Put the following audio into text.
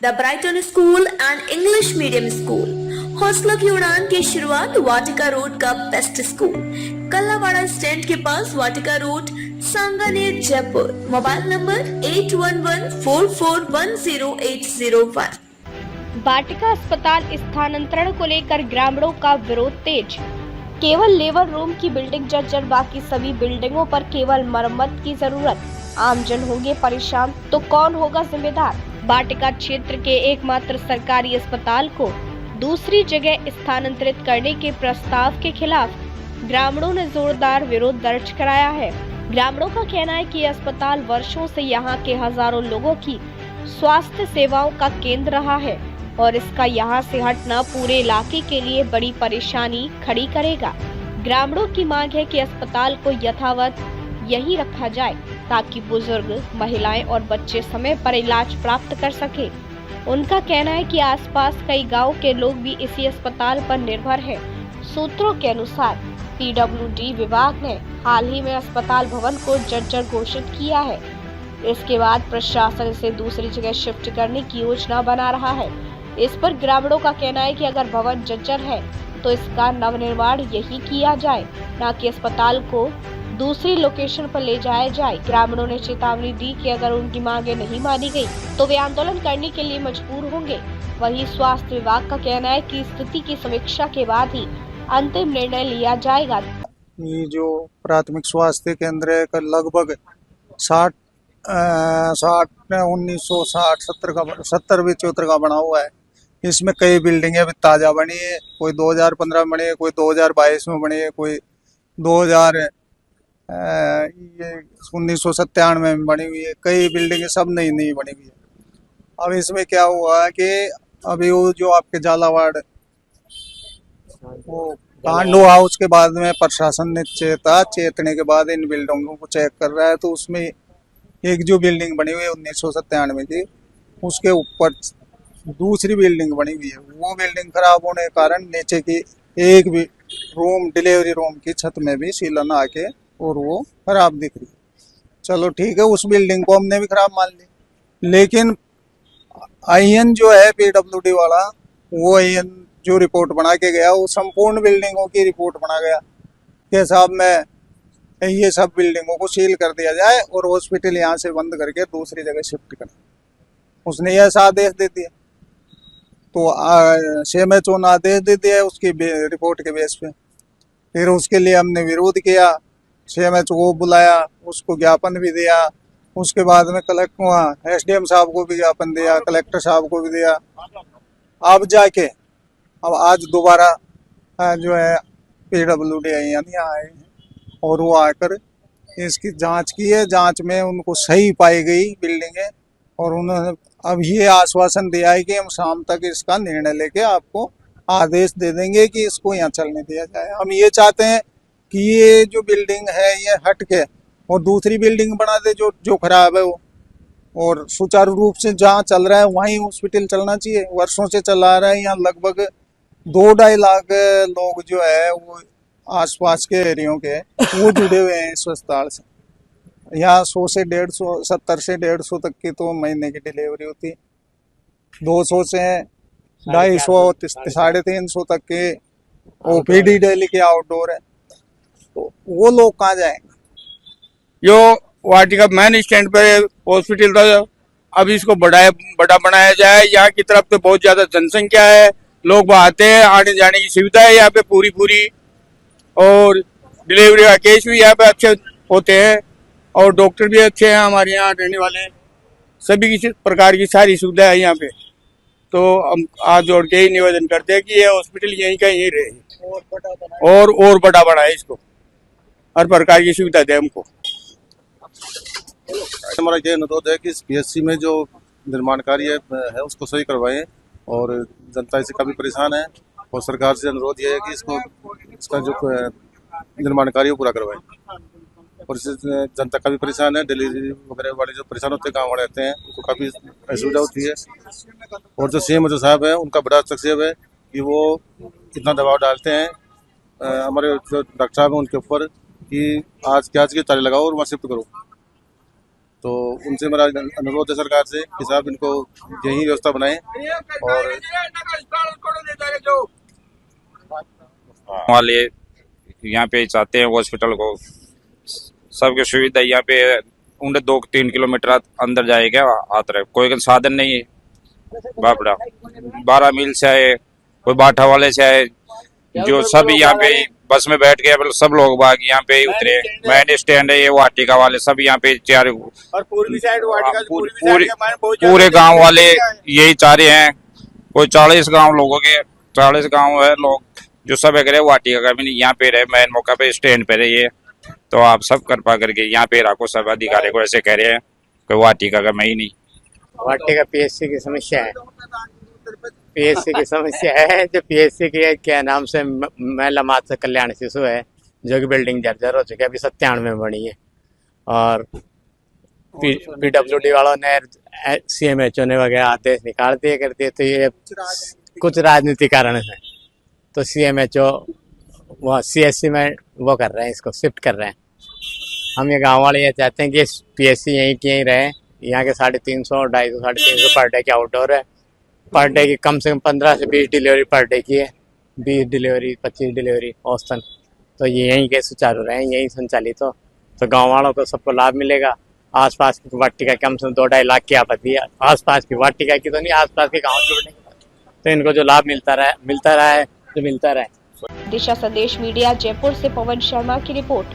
The Brighton school and English medium school. हौसला की उड़ान की शुरुआत वाटिका रोड का बेस्ट स्कूल, कल्लावाड़ा स्टैंड के पास, Vatika road, Sanganer, Jaipur. Mobile number 8114410801। Vatika अस्पताल स्थानांतरण को लेकर ग्रामीणों का विरोध तेज। केवल लेबर रूम की बिल्डिंग जर्जर, बाकी सभी बिल्डिंगों पर केवल मरम्मत की जरूरत। आमजन होंगे परेशान तो कौन होगा जिम्मेदार। वाटिका क्षेत्र के एकमात्र सरकारी अस्पताल को दूसरी जगह स्थानांतरित करने के प्रस्ताव के खिलाफ ग्रामीणों ने जोरदार विरोध दर्ज कराया है। ग्रामीणों का कहना है कि यह अस्पताल वर्षों से यहां के हजारों लोगों की स्वास्थ्य सेवाओं का केंद्र रहा है और इसका यहां से हटना पूरे इलाके के लिए बड़ी परेशानी खड़ी करेगा। ग्रामीणों की मांग है कि अस्पताल को यथावत यहीं रखा जाए ताकि बुजुर्ग, महिलाएं और बच्चे समय पर इलाज प्राप्त कर सके। उनका कहना है कि आसपास कई गांव के लोग भी इसी अस्पताल पर निर्भर हैं। सूत्रों के अनुसार पीडब्ल्यूडी विभाग ने हाल ही में अस्पताल भवन को जर्जर घोषित किया है। इसके बाद प्रशासन इसे दूसरी जगह शिफ्ट करने की योजना बना रहा है। इस पर ग्रामीणों का कहना है कि अगर भवन जर्जर है तो इसका नवनिर्माण यही किया जाए, न कि अस्पताल को दूसरी लोकेशन पर ले जाया जाए। ग्रामीणों ने चेतावनी दी कि अगर उनकी मांगे नहीं मानी गई तो वे आंदोलन करने के लिए मजबूर होंगे। वहीं स्वास्थ्य विभाग का कहना है कि स्थिति की समीक्षा के बाद ही अंतिम निर्णय लिया जाएगा। ये जो प्राथमिक स्वास्थ्य केंद्र है का लगभग 1960-70 का बना हुआ है। इसमें कई बिल्डिंगें अभी ताज़ा बनी है, कोई 2015 में बनी है, कोई 2022 में बनी है, कोई 1997 में बनी हुई है। कई बिल्डिंगें सब नई नई बनी हुई है। अब इसमें क्या हुआ है कि अभी वो जो आपके झालावाड़ वो कांड हुआ, उसके बाद में प्रशासन ने चेतने के बाद इन बिल्डिंगों को चेक कर रहा है। तो उसमें एक जो बिल्डिंग बनी हुई है 1997 की, उसके ऊपर दूसरी बिल्डिंग बनी हुई है। वो बिल्डिंग खराब होने के कारण नीचे की एक भी रूम, डिलीवरी रूम की छत में भी सीलन आके और वो खराब दिख रही है। चलो ठीक है, उस बिल्डिंग को हमने भी खराब मान ली, लेकिन आईएन जो है पीडब्ल्यूडी वाला, वो आईएन जो रिपोर्ट बना के गया वो संपूर्ण बिल्डिंगों की रिपोर्ट बना गया कि साहब में ये सब बिल्डिंगों को सील कर दिया जाए और हॉस्पिटल यहाँ से बंद करके दूसरी जगह शिफ्ट करें। उसने ऐसा आदेश दे दिया। तो CMHO ने आदेश दे दिया है उसकी रिपोर्ट के बेस पे। फिर उसके लिए हमने विरोध किया, CMHO को बुलाया, उसको ज्ञापन भी दिया। उसके बाद में SDM साहब को भी ज्ञापन दिया, कलेक्टर साहब को भी दिया। अब जाके अब आज दोबारा जो है PWD यहाँ आए हैं और वो आकर इसकी जांच की है। जांच में उनको सही पाई गई बिल्डिंगें और उन्होंने अब ये आश्वासन दिया है कि हम शाम तक इसका निर्णय लेके आपको आदेश दे देंगे कि इसको यहाँ चलने दिया जाए। हम ये चाहते हैं कि ये जो बिल्डिंग है ये हट के और दूसरी बिल्डिंग बना दे जो खराब है वो, और सुचारू रूप से जहाँ चल रहा है वहीं हॉस्पिटल चलना चाहिए। वर्षों से चला रहा है। यहाँ लगभग 2-2.5 लाख लोग जो है वो आसपास के एरियो के वो जुड़े हुए हैं इस अस्पताल से। यहाँ 100 से 150, 70 से 150 तक की तो महीने की डिलीवरी होती है। 200 से 250, 350 तक के OPD डेली के आउटडोर है। तो वो लोग कहाँ जाएंगे? जो वाटिका मेन स्टैंड पे हॉस्पिटल था, अब इसको बड़ा बनाया जाए। यहाँ की तरफ तो बहुत ज्यादा जनसंख्या है, लोग वहाँ आते हैं, आने जाने की सुविधा है यहाँ पे पूरी, और डिलीवरी का केस भी यहाँ पे अच्छे होते हैं और डॉक्टर भी अच्छे हैं हमारे यहाँ रहने वाले। सभी किसी प्रकार की सारी सुविधा है यहाँ पे। तो हम हाथ जोड़ के ही निवेदन करते हैं कि ये हॉस्पिटल यहीं का यहीं रहे और बड़ा बनाए, इसको हर प्रकार की सुविधा दे हमको। हमारा ये अनुरोध है कि इस PSC में जो निर्माण कार्य है उसको सही करवाएं और जनता इससे काफ़ी परेशान है और सरकार से अनुरोध ये है कि इसका जो निर्माण कार्य पूरा करवाएं। और इससे जनता काफ़ी परेशान है। डिलीवरी वगैरह वाले जो परेशान होते हैं, गाँव वाले आते हैं, उनको काफ़ी असुविधा होती है। और जो CMHO साहब है उनका बड़ा हस्तक्षेप है कि वो इतना दबाव डालते हैं हमारे जो डॉक्टर साहब हैं उनके ऊपर कि आज की तारीख लगाओ और वहाँ शिफ्ट करो। तो उनसे मेरा अनुरोध है सरकार से कि साहब इनको यही व्यवस्था बनाएं और वाले यहाँ पे चाहते हैं हॉस्पिटल को सबकी सुविधा यहाँ पे उन्हें 2-3 किलोमीटर अंदर जाएगा आते रहे कोई साधन नहीं है बापड़ा 12 मील से आए कोई बाठा वाले से आए जो सब यहाँ पे बस में बैठ गए सब लोग बाग यहाँ पे ही उतरे मैन स्टैंड है ये वाटिका वाले सब यहाँ पे चार और पूर्वी साइड वाटिका पूरे गांव वाले यही चाह रहे हैं कोई 40 गांव लोगों के 40 गांव है लोग जो सब है वाटिका का भी नहीं यहाँ पे रहे मैन मौका पे स्टैंड पे रहिए तो आप सब कृपा करके यहाँ पे रखो सब अधिकारी को ऐसे कह रहे हैं कि वाटिका का मैं ही नहीं वाटिका पीएससी की समस्या है पीएससी की समस्या है जो पीएससी की क्या नाम से महिला मातृ कल्याण शिशु है जो कि बिल्डिंग जर्जर हो चुकी है अभी 97 में बनी है और पीडब्ल्यूडी वालों ने सीएमएचओ ने वगैरह आदेश निकाल दिए कर दिए तो ये कुछ राजनीतिक कारण है तो सीएमएचओ वो सीएससी में वो कर रहे हैं इसको शिफ्ट कर रहे हैं हम ये गांव वाले ये चाहते हैं कि पीएससी यहीं की यहीं रहे यहाँ के 350 250 350 पर डे की आउटडोर है पर डे की कम से कम 15 से 20 डिलीवरी पर डे की है 20 डिलीवरी 25 डिलीवरी औसतन तो ये यहीं के सुचारू रहे यहीं संचालित हो तो गांव वालों को सबको लाभ मिलेगा आसपास की वाटिका कम से कम 2-2.5 लाख की आबादी है आसपास की वाटिका की तो नहीं आसपास के गाँव जुड़ने के बाद तो इनको जो लाभ मिलता रहा है जो मिलता रहे। दिशा संदेश मीडिया जयपुर से पवन शर्मा की रिपोर्ट।